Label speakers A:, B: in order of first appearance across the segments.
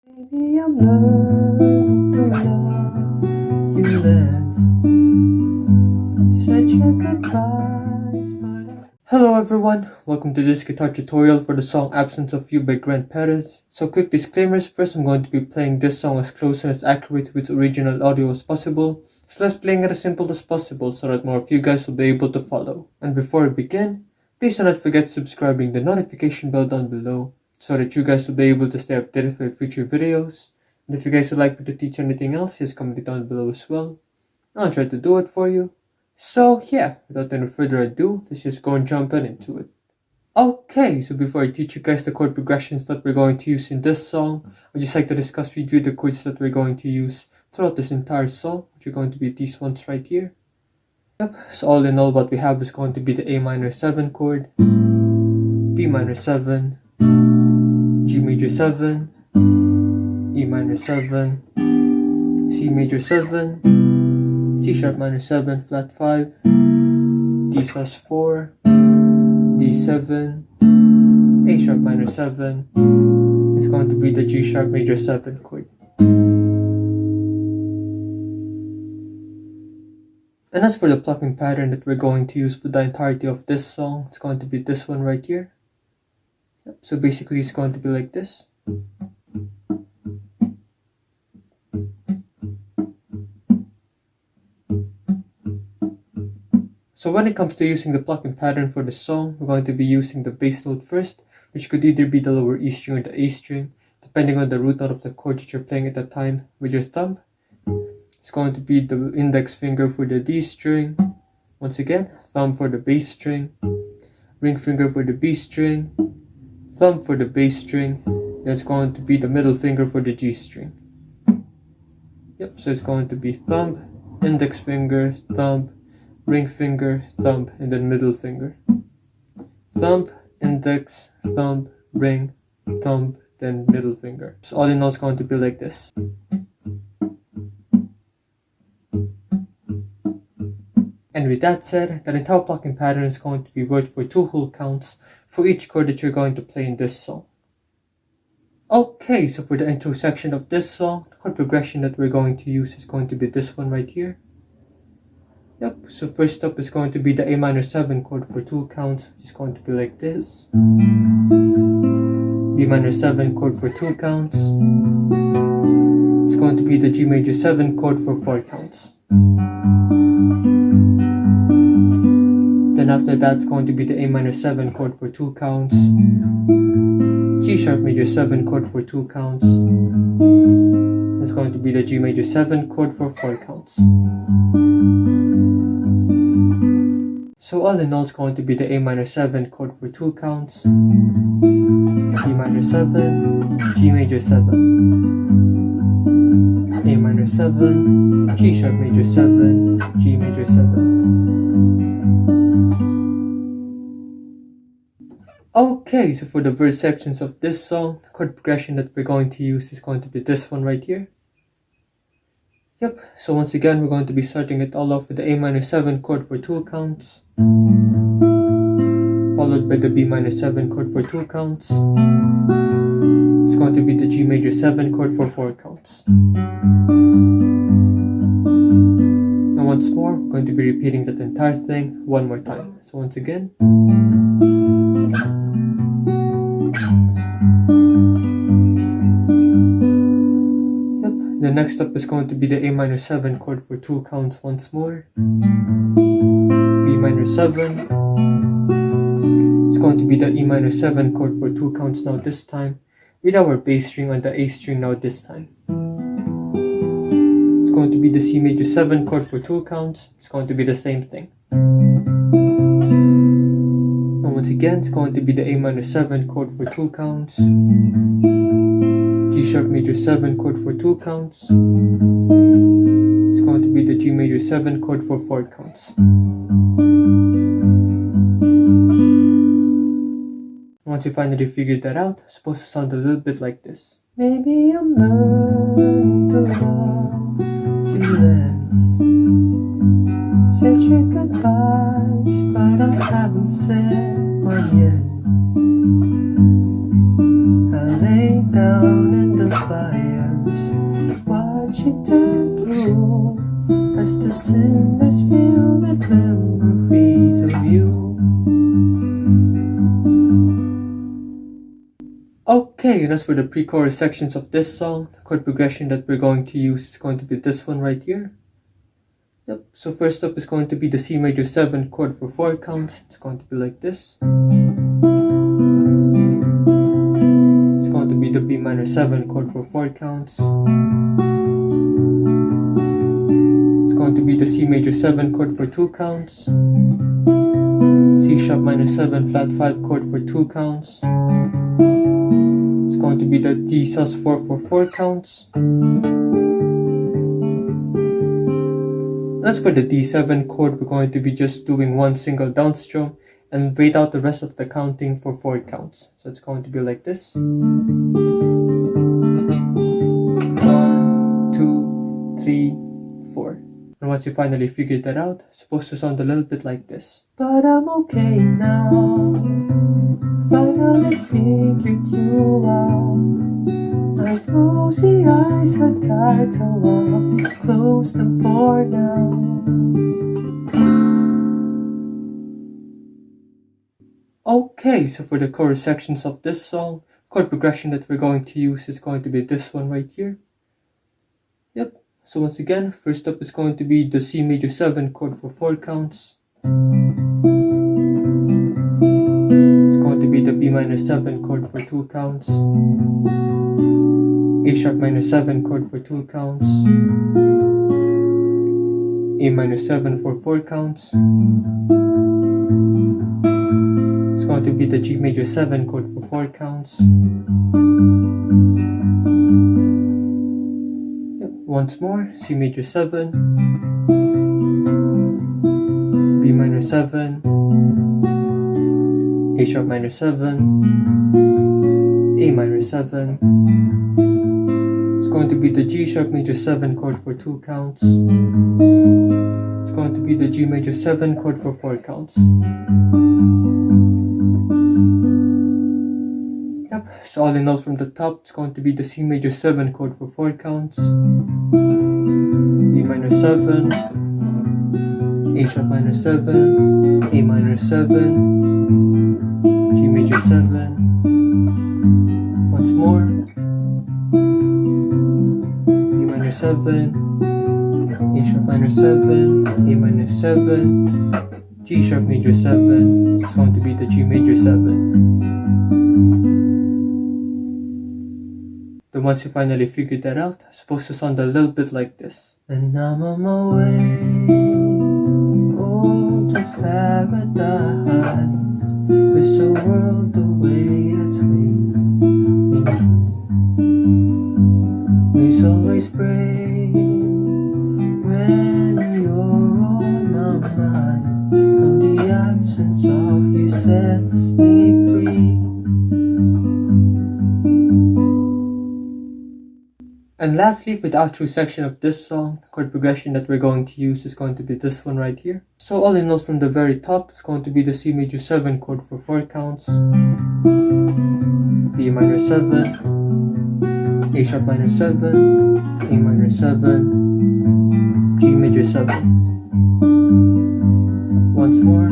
A: Maybe I'm learning to love you less. Said your goodbyes, but Hello everyone, welcome to this guitar tutorial for the song Absence of You by GRENTPEREZ. So quick disclaimers, first I'm going to be playing this song as close and as accurate with original audio as possible. So let's playing it as simple as possible so that more of you guys will be able to follow. And before we begin, please do not forget subscribing the notification bell down below so that you guys will be able to stay updated for future videos. And if you guys would like me to teach anything else, just comment it down below as well. I'll try to do it for you. So yeah, without any further ado, let's just go and jump right into it. Okay, so before I teach you guys the chord progressions that we're going to use in this song, I'd just like to discuss with you the chords that we're going to use throughout this entire song, which are going to be these ones right here. Yep, so all in all what we have is going to be the A minor 7 chord, B minor 7, G major 7, E minor 7, C major 7, C sharp minor 7 flat 5, D sus 4, D 7, A sharp minor 7. It's going to be the G sharp major 7 chord. And as for the plucking pattern that we're going to use for the entirety of this song, it's going to be this one right here. Yep, so basically it's going to be like this. So when it comes to using the plucking pattern for the song, we're going to be using the bass note first, which could either be the lower E string or the A string, depending on the root note of the chord that you're playing at the time with your thumb. It's going to be the index finger for the D string, once again, thumb for the bass string, ring finger for the B string, thumb for the bass string, then it's going to be the middle finger for the G string. Yep, so it's going to be thumb, index finger, thumb, ring finger, thumb, and then middle finger. Thumb, index, thumb, ring, thumb, then middle finger. So all in all it's going to be like this. And with that said, that entire plucking pattern is going to be worked for 2 whole counts for each chord that you're going to play in this song. Okay, so for the intro section of this song, the chord progression that we're going to use is going to be this one right here. Yep, so first up is going to be the A minor 7 chord for 2 counts, which is going to be like this. B minor 7 chord for 2 counts. It's going to be the G major 7 chord for 4 counts. Then after that, it's going to be the A minor 7 chord for 2 counts. G sharp major 7 chord for 2 counts. It's going to be the G major 7 chord for 4 counts. So all in all, it's going to be the A minor 7 chord for 2 counts, B minor 7, G major 7, A minor 7, G sharp major 7, G major 7. Okay, so for the verse sections of this song, the chord progression that we're going to use is going to be this one right here. Yep, so once again, we're going to be starting it all off with the A minor 7 chord for 2 counts, followed by the B minor 7 chord for 2 counts. It's going to be the G major 7 chord for 4 counts. Now once more, we're going to be repeating that entire thing one more time. So once again. The next up is going to be the A minor 7 chord for 2 counts once more. B minor 7. It's going to be the E minor 7 chord for 2 counts now this time, with our bass string on the A string now this time. It's going to be the C major 7 chord for 2 counts. It's going to be the same thing. And once again, it's going to be the A minor 7 chord for 2 counts. G sharp major 7 chord for 2 counts. It's going to be the G major 7 chord for 4 counts. Once you finally figured that out, it's supposed to sound a little bit like this. Maybe I'm learning to love you less. Said your goodbyes, but I haven't said one yet. I lay down in the fire. she turned blue as the cinders fill with memories of you. Okay, and as for the pre-chorus sections of this song, the chord progression that we're going to use is going to be this one right here. Yep, so first up is going to be the C major 7 chord for 4 counts. It's going to be like this. It's going to be the B minor 7 chord for 4 counts. It's going to be the C major 7 chord for 2 counts. C sharp minor 7 flat 5 chord for 2 counts. It's going to be the D sus 4 for 4 counts. As for the D7 chord, we're going to be just doing one single downstrum and wait out the rest of the counting for 4 counts. So it's going to be like this. 1, 2, 3, 4. And once you finally figured that out, it's supposed to sound a little bit like this. But I'm okay now, finally figured you out. My rosy eyes are tired, so I'll close them for now. Okay, so for the chorus sections of this song, chord progression that we're going to use is going to be this one right here. Yep, so once again, first up is going to be the C major 7 chord for 4 counts. It's going to be the B minor 7 chord for 2 counts. A sharp minor 7 chord for 2 counts. A minor 7 for 4 counts. It's going to be the G major 7 chord for 4 counts. Yep. Once more, C major 7, B minor 7, A sharp minor 7, A minor 7. It's going to be the G sharp major 7 chord for 2 counts. It's going to be the G major 7 chord for 4 counts. Yep, so all in all from the top, it's going to be the C major 7 chord for 4 counts. B minor 7, A sharp minor 7, A minor 7, G major 7. Once more. 7, A sharp minor 7, A minor 7, G sharp major 7. It's going to be the G major 7. Then once you finally figured that out, it's supposed to sound a little bit like this. And I'm on my way, oh, to paradise. There's a world away that's waiting. Waves always break when you're on my mind. How the absence of you sets me free. And lastly, for the outro section of this song, the chord progression that we're going to use is going to be this one right here. So all in all from the very top, it's going to be the C major 7 chord for 4 counts. B minor 7, A sharp minor 7, A minor 7, G major 7. Once more.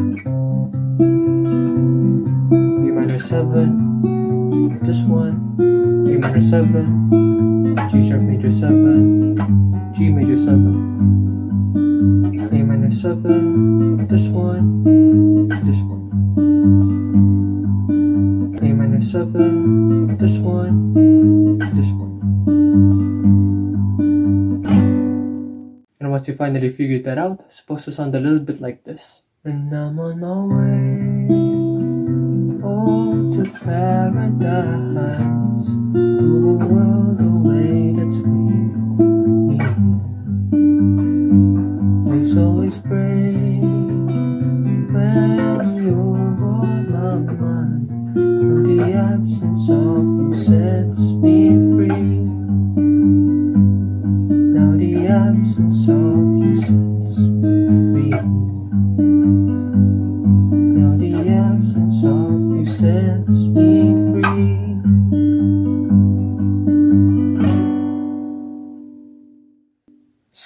A: B minor 7, this one, A minor 7, G sharp major 7, G major 7, A minor 7, this one, A minor 7, this one. And once you finally figured that out, it's supposed to sound a little bit like this. And I'm on my way, oh, to paradise, to a world away that's waiting for me. Waves always break when you're on my mind. Now the absence of you sets me free. Now the absence of you sets me free. Now the absence of you sets me free.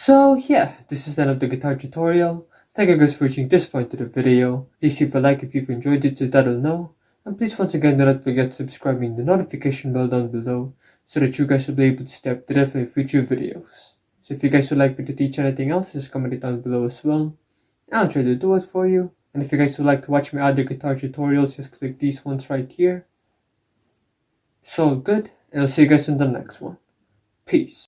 A: So yeah, this is the end of the guitar tutorial. Thank you guys for reaching this point of the video. Please leave a like if you've enjoyed it so that I'll know. And please once again do not forget subscribing the notification bell down below so that you guys will be able to stay up to date with future videos. So if you guys would like me to teach anything else, just comment it down below as well. I'll try to do it for you. And if you guys would like to watch my other guitar tutorials, just click these ones right here. It's all good, and I'll see you guys in the next one. Peace.